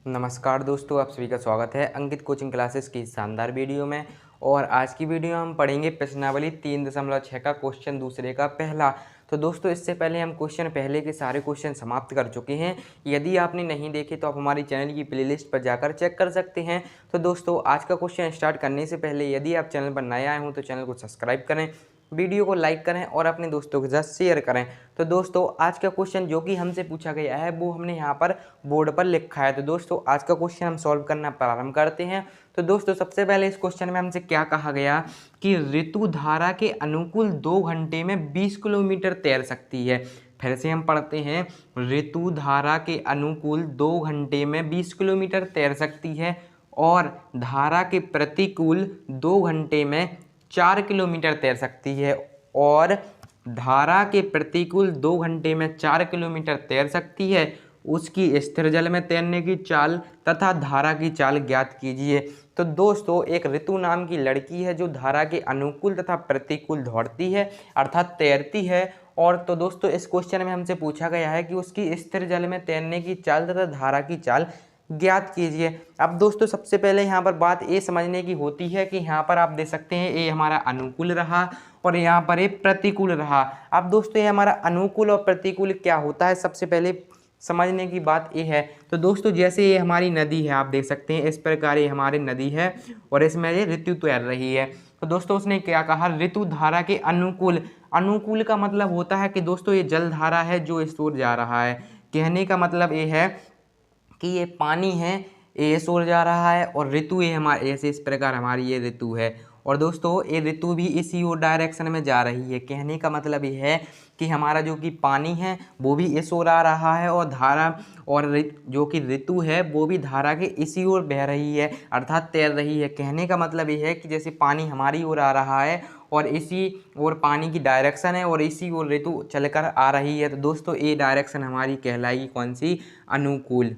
नमस्कार दोस्तों, आप सभी का स्वागत है अंकित कोचिंग क्लासेस की शानदार वीडियो में। और आज की वीडियो हम पढ़ेंगे प्रश्नावली 3.6 का क्वेश्चन दूसरे का पहला। तो दोस्तों इससे पहले हम क्वेश्चन पहले के सारे क्वेश्चन समाप्त कर चुके हैं। यदि आपने नहीं देखे तो आप हमारी चैनल की प्लेलिस्ट पर जाकर चेक कर सकते हैं। तो दोस्तों आज का क्वेश्चन स्टार्ट करने से पहले यदि आप चैनल पर नए आए हों तो चैनल को सब्सक्राइब करें, वीडियो को लाइक करें और अपने दोस्तों के साथ शेयर करें। तो दोस्तों आज का क्वेश्चन जो कि हमसे पूछा गया है वो हमने यहाँ पर बोर्ड पर लिखा है। तो दोस्तों आज का क्वेश्चन हम सॉल्व करना प्रारंभ करते हैं। तो दोस्तों सबसे पहले इस क्वेश्चन में हमसे क्या कहा गया कि ऋतु धारा के अनुकूल 2 घंटे में 20 किलोमीटर तैर सकती है। फिर से हम पढ़ते हैं, ऋतु धारा के अनुकूल 2 घंटे में 20 किलोमीटर तैर सकती है और धारा के प्रतिकूल 2 घंटे में 4 किलोमीटर तैर सकती है। और धारा के प्रतिकूल 2 घंटे में 4 किलोमीटर तैर सकती है, उसकी स्थिर जल में तैरने की चाल तथा धारा की चाल ज्ञात कीजिए। तो दोस्तों एक ऋतु नाम की लड़की है जो धारा के अनुकूल तथा प्रतिकूल दौड़ती है अर्थात तैरती है। और तो दोस्तों इस क्वेश्चन में हमसे पूछा गया है कि उसकी स्थिर जल में तैरने की चाल तथा धारा की चाल ज्ञात कीजिए। अब दोस्तों सबसे पहले यहाँ पर बात ये समझने की होती है कि यहाँ पर आप देख सकते हैं ये हमारा अनुकूल रहा और यहाँ पर ये प्रतिकूल रहा। अब दोस्तों ये हमारा अनुकूल और प्रतिकूल क्या होता है सबसे पहले समझने की बात ये है। तो दोस्तों जैसे ये हमारी नदी है, आप देख सकते हैं इस प्रकार ये हमारी नदी है और इसमें ये ऋतु तैर रही है। तो दोस्तों उसने क्या कहा, ऋतु धारा के अनुकूल। अनुकूल का मतलब होता है कि दोस्तों ये जल धारा है जो इस ओर जा रहा है। कहने का मतलब ये है कि ये पानी है ये इस ओर जा रहा है और ऋतु ये हमारे ऐसे इस प्रकार हमारी ये ऋतु है और दोस्तों ये ऋतु भी इसी ओर डायरेक्शन में जा रही है। कहने का मतलब ये है कि हमारा जो कि पानी है वो भी इस ओर आ रहा है और धारा और जो कि ऋतु है वो भी धारा के इसी ओर बह रही है अर्थात तैर रही है। कहने का मतलब ये है कि जैसे पानी हमारी ओर आ रहा है और इसी ओर पानी की डायरेक्शन है और इसी ओर ऋतु चलकर आ रही है। तो दोस्तों ये डायरेक्शन हमारी कहलाएगी कौन सी, अनुकूल।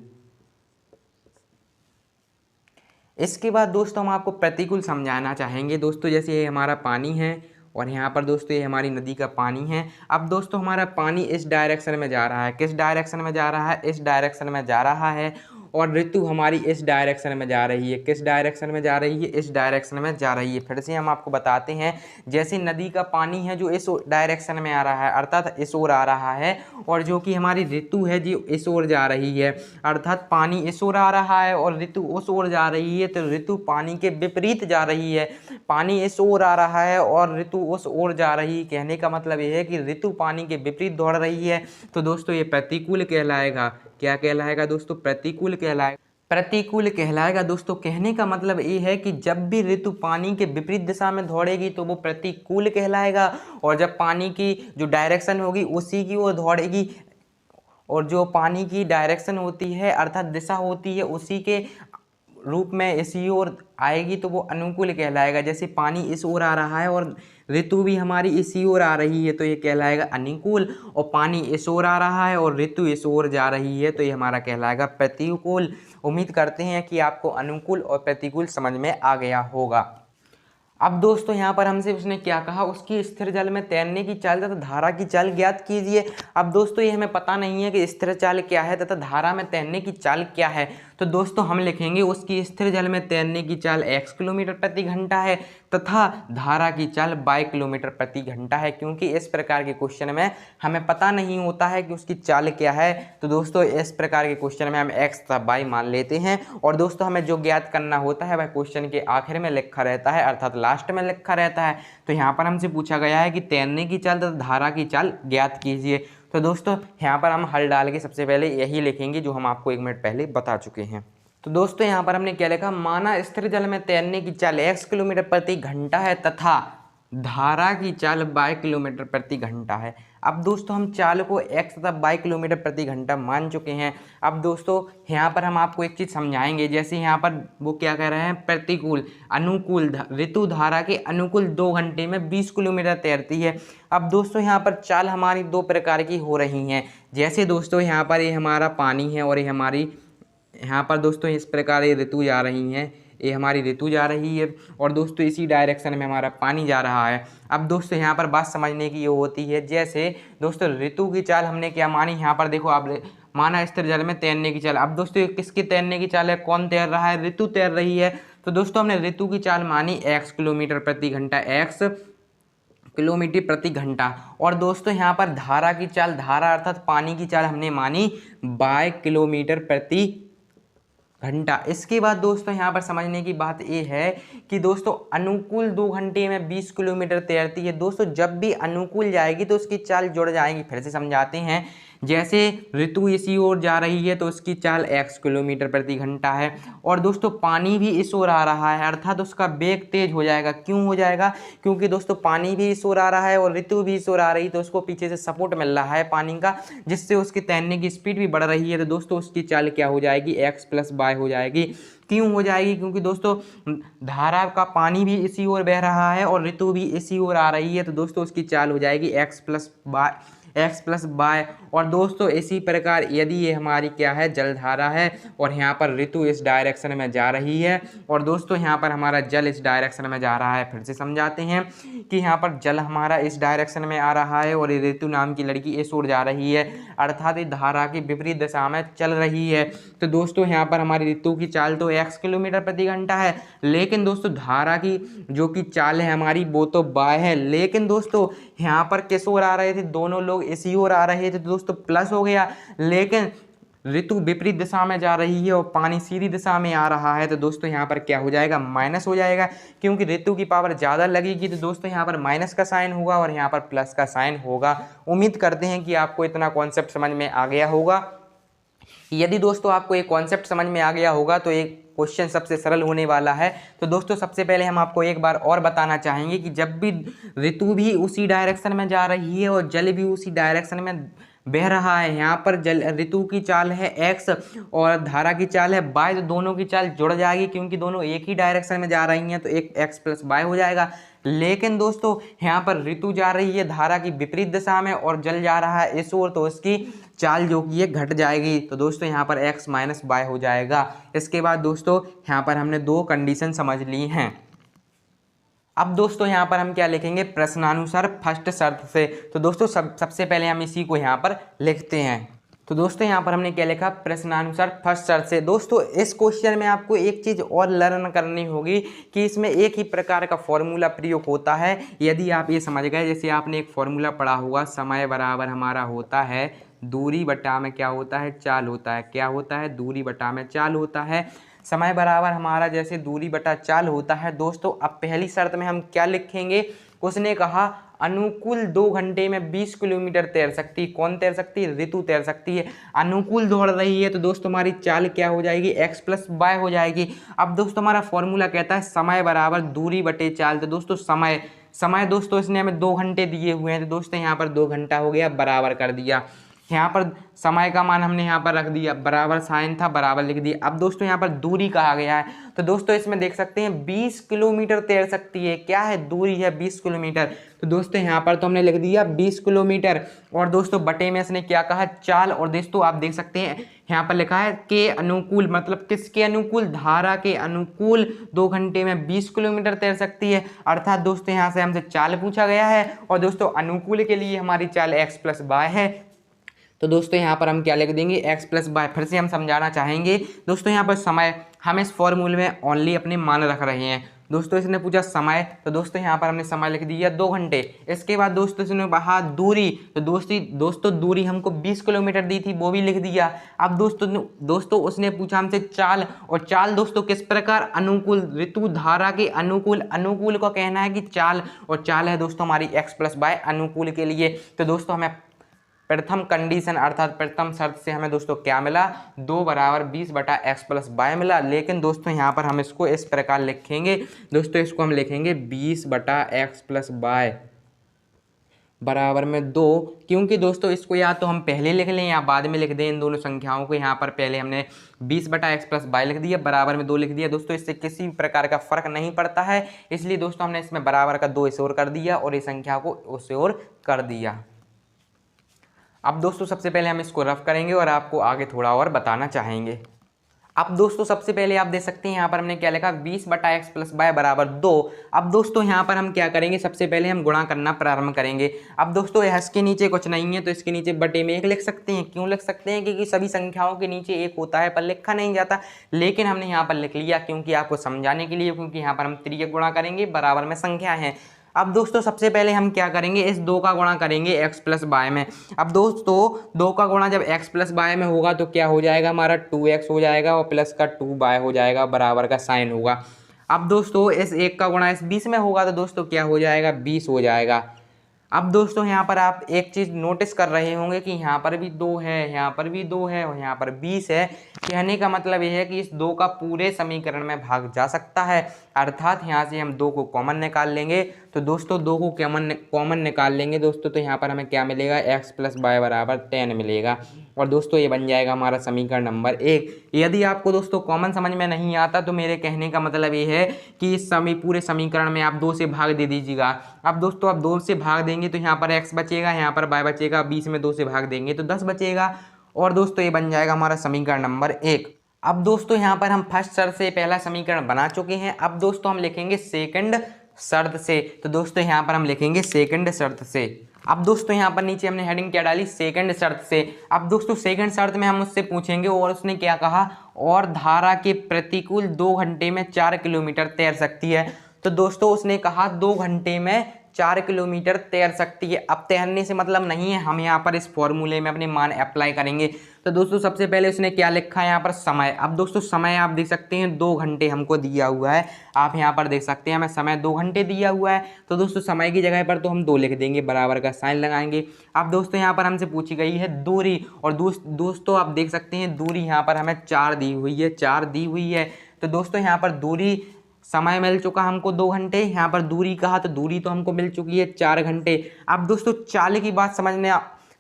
इसके बाद दोस्तों हम आपको प्रतिकूल समझाना चाहेंगे। दोस्तों जैसे ये हमारा पानी है और यहाँ पर दोस्तों ये हमारी नदी का पानी है। अब दोस्तों हमारा पानी इस डायरेक्शन में जा रहा है, किस डायरेक्शन में जा रहा है, इस डायरेक्शन में जा रहा है और ऋतु हमारी इस डायरेक्शन में जा रही है, किस डायरेक्शन में जा रही है, इस डायरेक्शन में जा रही है। फिर से हम आपको बताते हैं, जैसे नदी का पानी है जो इस डायरेक्शन में आ रहा है अर्थात इस ओर आ रहा है और जो कि हमारी ऋतु है जो इस ओर जा रही है अर्थात पानी इस ओर आ रहा है और ऋतु उस ओर जा रही है। तो ऋतु पानी के विपरीत जा रही है, पानी इस ओर आ रहा है और ऋतु उस ओर जा रही है। कहने का मतलब ये है कि ऋतु पानी के विपरीत दौड़ रही है। तो दोस्तों ये प्रतिकूल कहलाएगा। क्या कहलाएगा दोस्तों, प्रतिकूल कहलाएगा। प्रतिकूल कहलाएगा दोस्तों। कहने का मतलब ये है कि जब भी ऋतु पानी के विपरीत दिशा में दौड़ेगी तो वो प्रतिकूल कहलाएगा और जब पानी की जो डायरेक्शन होगी उसी की ओर दौड़ेगी और जो पानी की डायरेक्शन होती है अर्थात दिशा होती है उसी के रूप में इसी ओर आएगी तो वो अनुकूल कहलाएगा। जैसे पानी इस ओर आ रहा है और ऋतु भी हमारी इसी ओर आ रही है तो ये कहलाएगा अनुकूल। और पानी इस ओर आ रहा है और ऋतु इस ओर जा रही है तो ये हमारा कहलाएगा प्रतिकूल। उम्मीद करते हैं कि आपको अनुकूल और प्रतिकूल समझ में आ गया होगा। अब दोस्तों यहाँ पर हमसे उसने क्या कहा, उसकी स्थिर जल में तैरने की चाल तथा धारा की चाल ज्ञात कीजिए। अब दोस्तों ये हमें पता नहीं है कि स्थिर चाल क्या है तथा धारा में तैरने की चाल क्या है। तो दोस्तों हम लिखेंगे उसकी स्थिर जल में तैरने की चाल x किलोमीटर प्रति घंटा है तथा धारा की चाल y किलोमीटर प्रति घंटा है। क्योंकि इस प्रकार के क्वेश्चन में हमें पता नहीं होता है कि उसकी चाल क्या है तो दोस्तों इस प्रकार के क्वेश्चन में हम x तथा y मान लेते हैं और दोस्तों हमें जो ज्ञात करना होता है वह क्वेश्चन के आखिर में लिखा रहता है अर्थात लास्ट में लिखा रहता है। तो यहाँ पर हमसे पूछा गया है कि तैरने की चाल तथा धारा की चाल ज्ञात कीजिए। तो दोस्तों यहाँ पर हम हल डाल के सबसे पहले यही लिखेंगे जो हम आपको 1 मिनट पहले बता चुके हैं। तो दोस्तों यहाँ पर हमने क्या लिखा, माना स्थिर जल में तैरने की चाल x किलोमीटर प्रति घंटा है तथा धारा की चाल y किलोमीटर प्रति घंटा है। अब दोस्तों हम चाल को x तथा y किलोमीटर प्रति घंटा मान चुके हैं। अब दोस्तों यहाँ पर हम आपको एक चीज़ समझाएंगे। जैसे यहाँ पर वो क्या कह रहे हैं, प्रतिकूल अनुकूल, ऋतु धारा के अनुकूल 2 घंटे में 20 किलोमीटर तैरती है। अब दोस्तों यहाँ पर चाल हमारी 2 प्रकार की हो रही हैं। जैसे दोस्तों यहाँ पर ये हमारा पानी है और ये हमारी यहाँ पर दोस्तों इस प्रकार ये ऋतु जा रही हैं, ये हमारी ऋतु जा रही है और दोस्तों इसी डायरेक्शन में हमारा पानी जा रहा है। अब दोस्तों यहाँ पर बात समझने की ये होती है, जैसे दोस्तों ऋतु की चाल हमने क्या मानी, यहाँ पर देखो आप माना स्थिर जल में तैरने की चाल। अब दोस्तों ये किसकी तैरने की चाल है, कौन तैर रहा है, ऋतु तैर रही है। तो दोस्तों हमने ऋतु की चाल मानी x किलोमीटर प्रति घंटा, x किलोमीटर प्रति घंटा। और दोस्तों यहाँ पर धारा की चाल, धारा अर्थात पानी की चाल हमने मानी बाय किलोमीटर प्रति घंटा। इसके बाद दोस्तों यहाँ पर समझने की बात ये है कि दोस्तों अनुकूल 2 घंटे में 20 किलोमीटर तैरती है। दोस्तों जब भी अनुकूल जाएगी तो उसकी चाल जुड़ जाएगी। फिर से समझाते हैं, जैसे ऋतु इसी ओर जा रही है तो उसकी चाल x किलोमीटर प्रति घंटा है, और दोस्तों पानी भी इस ओर आ रहा है अर्थात उसका वेग तेज हो जाएगा। क्यों हो जाएगा, क्योंकि दोस्तों पानी भी इस ओर आ रहा है और ऋतु भी इस ओर आ रही है, तो उसको पीछे से सपोर्ट मिल रहा है पानी का, जिससे उसकी तैरने की स्पीड भी बढ़ रही है। तो दोस्तों उसकी चाल क्या हो जाएगी, x + y हो जाएगी। क्यों हो जाएगी, क्योंकि दोस्तों धारा का पानी भी इसी ओर बह रहा है और ऋतु भी इसी ओर आ रही है, तो दोस्तों उसकी चाल हो जाएगी x + y। और दोस्तों इसी प्रकार यदि ये हमारी क्या है, जलधारा है और यहाँ पर ऋतु इस डायरेक्शन में जा रही है और दोस्तों यहाँ पर हमारा जल इस डायरेक्शन में जा रहा है। फिर से समझाते हैं कि यहाँ पर जल हमारा इस डायरेक्शन में आ रहा है और ये ऋतु नाम की लड़की इस ओर जा रही है, अर्थात धारा की विपरीत दिशा में चल रही है। तो दोस्तों यहाँ पर हमारी ऋतु की चाल तो x किलोमीटर प्रति घंटा है, लेकिन दोस्तों धारा की जो कि चाल है हमारी वो तो y है। लेकिन दोस्तों यहाँ पर किस ओर आ रहे थे, दोनों लोग इसी ओर आ रहे थे, तो दोस्तों प्लस हो गया। लेकिन ऋतु विपरीत दिशा में जा रही है और पानी सीधी दिशा में आ रहा है, तो दोस्तों यहाँ पर क्या हो जाएगा, माइनस हो जाएगा। क्योंकि ऋतु की पावर ज़्यादा लगेगी तो दोस्तों यहाँ पर माइनस का साइन होगा और यहाँ पर प्लस का साइन होगा। उम्मीद करते हैं कि आपको इतना कॉन्सेप्ट समझ में आ गया होगा। यदि दोस्तों आपको एक कॉन्सेप्ट समझ में आ गया होगा तो एक क्वेश्चन सबसे सरल होने वाला है। तो दोस्तों सबसे पहले हम आपको एक बार और बताना चाहेंगे कि जब भी ऋतु भी उसी डायरेक्शन में जा रही है और जल भी उसी डायरेक्शन में बह रहा है, यहाँ पर जल ऋतु की चाल है x और धारा की चाल है y, तो दोनों की चाल जुड़ जाएगी क्योंकि दोनों एक ही डायरेक्शन में जा रही हैं, तो एक x + y हो जाएगा। लेकिन दोस्तों यहाँ पर ऋतु जा रही है धारा की विपरीत दिशा में और जल जा रहा है इस ओर, तो उसकी चाल जो कि ये घट जाएगी। तो दोस्तों यहाँ पर x - y हो जाएगा। इसके बाद दोस्तों यहाँ पर हमने 2 कंडीशन समझ ली हैं। अब दोस्तों यहाँ पर हम क्या लिखेंगे, प्रश्नानुसार फर्स्ट शर्त से। तो दोस्तों सबसे पहले हम इसी को यहाँ पर लिखते हैं। तो दोस्तों यहाँ पर हमने क्या लिखा, प्रश्नानुसार फर्स्ट शर्त से। दोस्तों इस क्वेश्चन में आपको एक चीज़ और लर्न करनी होगी कि इसमें एक ही प्रकार का फॉर्मूला प्रयोग होता है। यदि आप ये समझ गए, जैसे आपने एक फॉर्मूला पढ़ा होगा, समय बराबर हमारा होता है दूरी बटा में क्या होता है, चाल होता है। क्या होता है, दूरी बटा में चाल होता है। समय बराबर हमारा जैसे दूरी बटा चाल होता है। दोस्तों अब पहली शर्त में हम क्या लिखेंगे, उसने कहा अनुकूल 2 घंटे में 20 किलोमीटर तैर सकती है। कौन तैर सकती है, ऋतु तैर सकती है। अनुकूल दौड़ रही है तो दोस्तों हमारी चाल क्या हो जाएगी, x + y हो जाएगी। अब दोस्तों हमारा फॉर्मूला कहता है समय बराबर दूरी बटे चाल। तो दोस्तों समय दोस्तों इसने हमें 2 घंटे दिए हुए हैं, तो दोस्तों यहाँ पर 2 घंटा हो गया, बराबर कर दिया। यहाँ पर समय का मान हमने यहाँ पर रख दिया, बराबर साइन था, बराबर लिख दिया। अब दोस्तों यहाँ पर दूरी कहा गया है, तो दोस्तों इसमें देख सकते हैं 20 किलोमीटर तैर सकती है। क्या है, दूरी है 20 किलोमीटर। तो दोस्तों यहाँ पर तो हमने लिख दिया 20 किलोमीटर, और दोस्तों बटे में इसने क्या कहा, चाल। और दोस्तों आप देख सकते हैं यहाँ पर लिखा है के अनुकूल, मतलब किसके अनुकूल, धारा के अनुकूल 2 घंटे में 20 किलोमीटर तैर सकती है। अर्थात दोस्तों यहाँ से हमसे चाल पूछा गया है और दोस्तों अनुकूल के लिए हमारी चाल x + y है। तो दोस्तों यहाँ पर हम क्या लिख देंगे, x + y। फिर से हम समझाना चाहेंगे दोस्तों, यहाँ पर समय हम इस फॉर्मूले में ओनली अपने मान रख रहे हैं। दोस्तों इसने पूछा समय, तो दोस्तों यहाँ पर हमने समय लिख दिया 2 घंटे। इसके बाद दोस्तों इसने कहा दूरी, तो दोस्तों दूरी हमको 20 किलोमीटर दी थी, वो भी लिख दिया। अब दोस्तों उसने पूछा हमसे चाल, और चाल दोस्तों किस प्रकार, अनुकूल, ऋतु धारा के अनुकूल। अनुकूल को कहना है कि चाल, और चाल है दोस्तों हमारी x + y अनुकूल के लिए। तो दोस्तों हमें प्रथम कंडीशन अर्थात प्रथम शर्त से हमें दोस्तों क्या मिला, 2 = 20 बटा x + y मिला। लेकिन दोस्तों यहाँ पर हम इसको इस प्रकार लिखेंगे, दोस्तों इसको हम लिखेंगे 20 बटा x + y बराबर में 2, क्योंकि दोस्तों इसको या तो हम पहले लिख लें या बाद में लिख दें इन दोनों संख्याओं को। यहाँ पर पहले हमने 20 बटा x + y लिख दिया, बराबर में 2 लिख दिया। दोस्तों इससे किसी प्रकार का फर्क नहीं पड़ता है, इसलिए दोस्तों हमने इसमें बराबर का 2 इस ओर कर दिया और इस संख्या को उस ओर कर दिया। अब दोस्तों सबसे पहले हम इसको रफ करेंगे और आपको आगे थोड़ा और बताना चाहेंगे। अब दोस्तों सबसे पहले आप देख सकते हैं यहाँ पर हमने क्या लिखा 20/x + y बराबर 2। अब दोस्तों यहाँ पर हम क्या करेंगे, सबसे पहले हम गुणा करना प्रारंभ करेंगे। अब दोस्तों इसके नीचे कुछ नहीं है तो इसके नीचे बटे में 1 लिख सकते हैं। क्यों लिख सकते हैं, क्योंकि सभी संख्याओं के नीचे 1 होता है पर लिखा नहीं जाता, लेकिन हमने यहाँ पर लिख लिया क्योंकि आपको समझाने के लिए, क्योंकि यहाँ पर हम त्रिक गुणा करेंगे, बराबर में संख्या है। अब दोस्तों सबसे पहले हम क्या करेंगे, इस 2 का गुणा करेंगे x + y में। अब दोस्तों 2 का गुणा जब x + y में होगा तो क्या हो जाएगा, हमारा 2x हो जाएगा और प्लस का 2y हो जाएगा, बराबर का साइन होगा। अब दोस्तों इस 1 का गुणा इस 20 में होगा तो दोस्तों क्या हो जाएगा, 20 हो जाएगा। अब दोस्तों यहाँ पर आप एक चीज़ नोटिस कर रहे होंगे कि यहाँ पर भी 2 है, यहाँ पर भी 2 है और यहाँ पर 20 है। कहने का मतलब ये है कि इस 2 का पूरे समीकरण में भाग जा सकता है, अर्थात यहाँ से हम 2 को कॉमन निकाल लेंगे। तो दोस्तों 2 को कॉमन निकाल लेंगे दोस्तों, तो यहाँ पर हमें क्या मिलेगा, x + y बराबर 10 मिलेगा। और दोस्तों ये बन जाएगा हमारा समीकरण नंबर 1। यदि आपको दोस्तों कॉमन समझ में नहीं आता तो मेरे कहने का मतलब ये है कि इस पूरे समीकरण में आप 2 से भाग दे दीजिएगा। अब दोस्तों आप 2 से भाग देंगे तो यहाँ पर x बचेगा, यहाँ पर y बचेगा, 20 में 2 से भाग देंगे तो 10 बचेगा। और दोस्तों ये बन जाएगा हमारा समीकरण नंबर 1। अब दोस्तों यहाँ पर हम फर्स्ट शर्त से पहला समीकरण बना चुके हैं। अब दोस्तों हम लिखेंगे सेकंड शर्त से। तो दोस्तों यहाँ पर हम लिखेंगे सेकंड शर्त से। अब दोस्तों यहाँ पर नीचे हमने हेडिंग क्या डाली, सेकंड शर्त से। अब दोस्तों सेकंड शर्त में हम उससे पूछेंगे और उसने क्या कहा, और धारा के प्रतिकूल 2 घंटे में 4 किलोमीटर तैर सकती है। तो दोस्तों उसने कहा 2 घंटे में 4 किलोमीटर तैर सकती है। अब तैरने से मतलब नहीं है, हम यहाँ पर इस फॉर्मूले में अपने मान अप्लाई करेंगे। तो दोस्तों सबसे पहले उसने क्या लिखा है यहाँ पर, समय। अब दोस्तों समय आप देख सकते हैं 2 घंटे हमको दिया हुआ है, आप यहाँ पर देख सकते हैं हमें समय 2 घंटे दिया हुआ है। तो दोस्तों समय की जगह पर तो हम 2 लिख देंगे, बराबर का साइन लगाएंगे। अब दोस्तों यहाँ पर हमसे पूछी गई है दूरी, और दोस्तों आप देख सकते हैं दूरी यहाँ पर हमें 4 दी हुई है, 4 दी हुई है। तो दोस्तों यहाँ पर दूरी, समय मिल चुका हमको 2 घंटे, यहाँ पर दूरी कहा तो दूरी तो हमको मिल चुकी है 4 घंटे। अब दोस्तों चाल की बात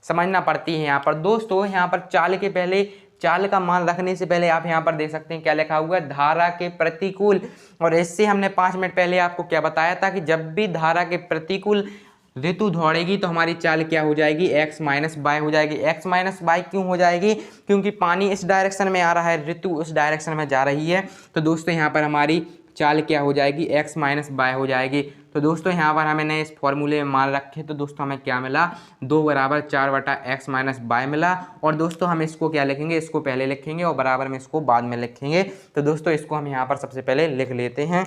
समझना पड़ती है यहाँ पर। दोस्तों यहाँ पर चाल के पहले, चाल का मान रखने से पहले आप यहाँ पर देख सकते हैं क्या लिखा हुआ है, धारा के प्रतिकूल। और इससे हमने 5 मिनट पहले आपको क्या बताया था कि जब भी धारा के प्रतिकूल ऋतु दौड़ेगी तो हमारी चाल क्या हो जाएगी, x - y हो जाएगी। x - y क्यों हो जाएगी, क्योंकि पानी इस डायरेक्शन में आ रहा है, ऋतु उस डायरेक्शन में जा रही है। तो दोस्तों यहाँ पर हमारी चाल क्या हो जाएगी, x - y हो जाएगी। तो दोस्तों यहाँ पर हमने इस फॉर्मूले में मान रखे तो दोस्तों हमें क्या मिला, 2 = 4/x - y मिला। और दोस्तों हम इसको क्या लिखेंगे, इसको पहले लिखेंगे और बराबर में इसको बाद में लिखेंगे। तो दोस्तों इसको हम यहाँ पर सबसे पहले लिख लेते हैं।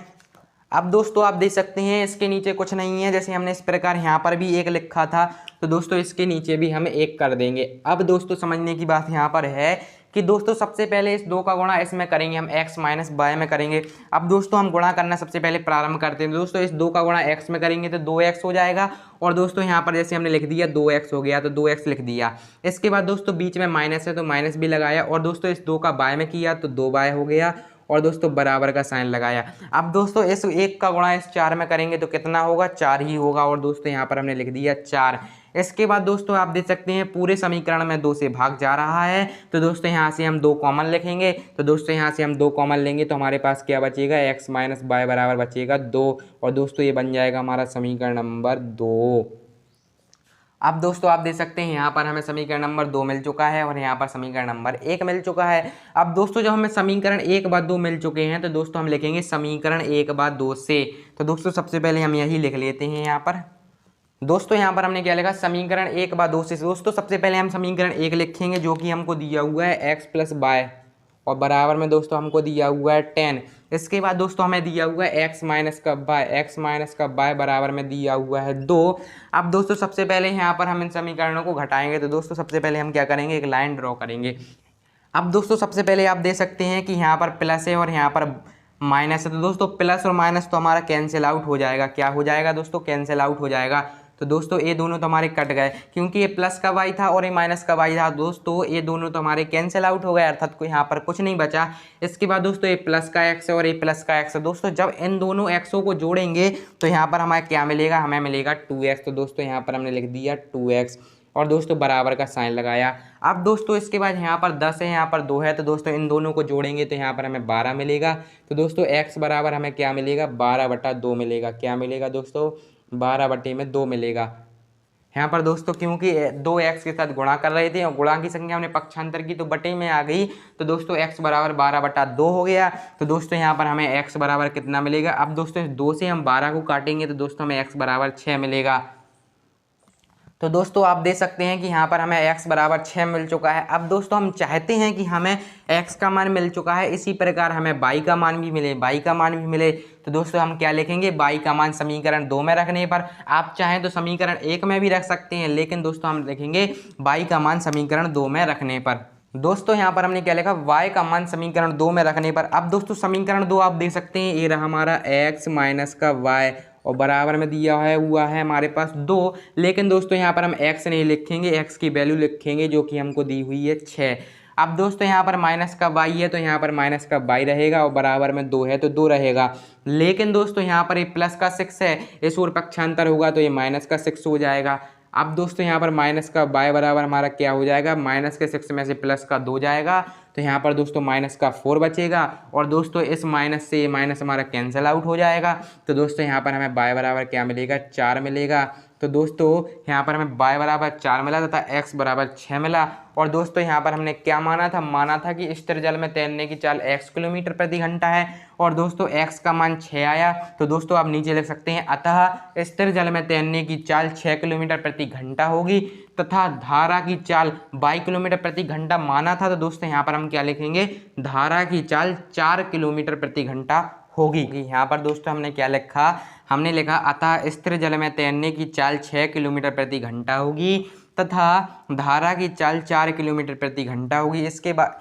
अब दोस्तों आप देख सकते हैं इसके नीचे कुछ नहीं है, जैसे हमने इस प्रकार यहाँ पर भी 1 लिखा था तो दोस्तों इसके नीचे भी हम 1 कर देंगे। अब दोस्तों समझने की बात यहाँ पर है कि दोस्तों सबसे पहले इस 2 का गुणा इसमें करेंगे, हम x - y में करेंगे। अब दोस्तों हम गुणा करना सबसे पहले प्रारंभ करते हैं। दोस्तों इस 2 का गुणा x में करेंगे तो 2x हो जाएगा। और दोस्तों यहाँ पर जैसे हमने लिख दिया 2x हो गया तो 2x लिख दिया। इसके बाद दोस्तों बीच में माइनस है तो माइनस भी लगाया, और दोस्तों इस 2 का y में किया तो 2y हो गया, और दोस्तों बराबर का साइन लगाया। अब दोस्तों इस 1 का गुणा इस 4 में करेंगे तो कितना होगा, 4 ही होगा। और दोस्तों यहाँ पर हमने लिख दिया 4। इसके बाद दोस्तों आप देख सकते हैं पूरे समीकरण में 2 से भाग जा रहा है। तो दोस्तों यहाँ से हम 2 कॉमन लिखेंगे। तो दोस्तों यहाँ से हम 2 कॉमन लेंगे तो हमारे पास क्या बचेगा, x - y बराबर बचेगा 2। और दोस्तों ये बन जाएगा हमारा समीकरण नंबर 2। अब दोस्तों आप देख सकते हैं यहाँ पर हमें समीकरण नंबर 2 मिल चुका है और यहाँ पर समीकरण नंबर 1 मिल चुका है। अब दोस्तों जब हमें समीकरण 1/2 मिल चुके हैं तो दोस्तों हम लिखेंगे समीकरण 1/2 से। तो दोस्तों सबसे पहले हम यही लिख लेते हैं यहाँ पर। दोस्तों यहाँ पर हमने क्या लिखा, समीकरण 1/2 से। दोस्तों सबसे पहले हम समीकरण 1 लिखेंगे जो कि हमको दिया हुआ है x + y, और बराबर में दोस्तों हमको दिया हुआ है 10। इसके बाद दोस्तों हमें दिया हुआ है x - y बराबर में दिया हुआ है 2। अब दोस्तों सबसे पहले यहाँ पर हम इन समीकरणों को घटाएंगे। तो दोस्तों सबसे पहले हम क्या करेंगे, एक लाइन ड्रॉ करेंगे। अब दोस्तों सबसे पहले आप देख सकते हैं कि यहाँ पर प्लस है और यहाँ पर माइनस है। तो दोस्तों प्लस और माइनस तो हमारा कैंसिल आउट हो जाएगा। क्या हो जाएगा दोस्तों, कैंसिल आउट हो जाएगा। तो दोस्तों ये दोनों तो हमारे कट गए, क्योंकि ये प्लस का y था और ये माइनस का y था। दोस्तों ये दोनों तो हमारे कैंसिल आउट हो गए, अर्थात को यहाँ पर कुछ नहीं बचा। इसके बाद दोस्तों ये प्लस का x है और ये प्लस का x है। दोस्तों जब इन दोनों xों को जोड़ेंगे तो यहाँ पर हमें क्या मिलेगा, हमें मिलेगा 2x। तो दोस्तों यहाँ पर हमने लिख दिया 2x, और दोस्तों बराबर का साइन लगाया। अब दोस्तों इसके बाद यहाँ पर 10 है, यहाँ पर 2 है। तो दोस्तों इन दोनों को जोड़ेंगे तो यहाँ पर हमें 12 मिलेगा। तो दोस्तों x बराबर हमें क्या मिलेगा, 12/2 मिलेगा। क्या मिलेगा दोस्तों, 12/2 मिलेगा। यहाँ पर दोस्तों क्योंकि 2x के साथ गुणा कर रहे थे और गुणा की संख्या हमने पक्षांतर की तो बटे में आ गई, तो दोस्तों x बराबर 12/2 हो गया। तो दोस्तों यहाँ पर हमें x बराबर कितना मिलेगा। अब दोस्तों 2 से हम 12 को काटेंगे तो दोस्तों हमें x बराबर 6 मिलेगा। तो दोस्तों आप देख सकते हैं कि यहाँ पर हमें x बराबर 6 मिल चुका है। अब दोस्तों हम चाहते हैं कि हमें x का मान मिल चुका है, इसी प्रकार हमें y का मान भी मिले, y का मान भी मिले। तो दोस्तों हम क्या लिखेंगे, y का मान समीकरण 2 में रखने पर, आप चाहें तो समीकरण 1 में भी रख सकते हैं, लेकिन दोस्तों हम लिखेंगे y का मान समीकरण 2 में रखने पर। दोस्तों यहाँ पर हमने क्या लिखा, y का मान समीकरण 2 में रखने पर। अब दोस्तों समीकरण 2 आप देख सकते हैं, ये रहा हमारा x माइनस का y और बराबर में दिया हुआ है हमारे पास 2। लेकिन दोस्तों यहाँ पर हम x नहीं लिखेंगे, x की वैल्यू लिखेंगे जो कि हमको दी हुई है 6। अब दोस्तों यहाँ पर माइनस का y है तो यहाँ पर माइनस का y रहेगा और बराबर में 2 है तो 2 रहेगा। लेकिन दोस्तों यहाँ पर ये प्लस का 6 है, इस ओर पक्षांतर होगा तो ये माइनस का 6 हो जाएगा। अब दोस्तों यहाँ पर माइनस का y बराबर हमारा क्या हो जाएगा, माइनस के 6 में से प्लस का 2 जाएगा तो यहाँ पर दोस्तों माइनस का 4 बचेगा। और दोस्तों इस माइनस से ये माइनस हमारा कैंसिल आउट हो जाएगा। तो दोस्तों यहाँ पर हमें y बराबर क्या मिलेगा, 4 मिलेगा। तो दोस्तों यहाँ पर हमें y बराबर 4 मिला तथा x बराबर 6 मिला। और दोस्तों यहाँ पर हमने क्या माना था कि स्थिर जल में तैरने की चाल x किलोमीटर प्रति घंटा है और दोस्तों x का मान 6 आया। तो दोस्तों आप नीचे लिख सकते हैं, अतः स्थिर जल में तैरने की चाल 6 किलोमीटर प्रति घंटा होगी तथा धारा की चाल 22 किलोमीटर प्रति घंटा माना था। तो दोस्तों यहाँ पर हम क्या लिखेंगे, धारा की चाल 4 किलोमीटर प्रति घंटा होगी। यहाँ पर दोस्तों हमने क्या लिखा, हमने लिखा अतः स्थिर जल में तैरने की चाल 6 किलोमीटर प्रति घंटा होगी तथा धारा की चाल 4 किलोमीटर प्रति घंटा होगी। इसके बाद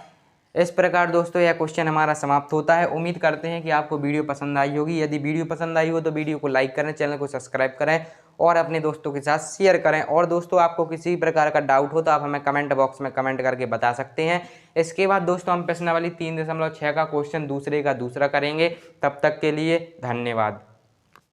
इस प्रकार दोस्तों यह क्वेश्चन हमारा समाप्त होता है। उम्मीद करते हैं कि आपको वीडियो पसंद आई होगी। यदि वीडियो पसंद आई हो तो वीडियो को लाइक करें, चैनल को सब्सक्राइब करें और अपने दोस्तों के साथ शेयर करें। और दोस्तों आपको किसी प्रकार का डाउट हो तो आप हमें कमेंट बॉक्स में कमेंट करके बता सकते हैं। इसके बाद दोस्तों हम प्रश्नावली 3.6 का क्वेश्चन दूसरे का दूसरा करेंगे। तब तक के लिए धन्यवाद।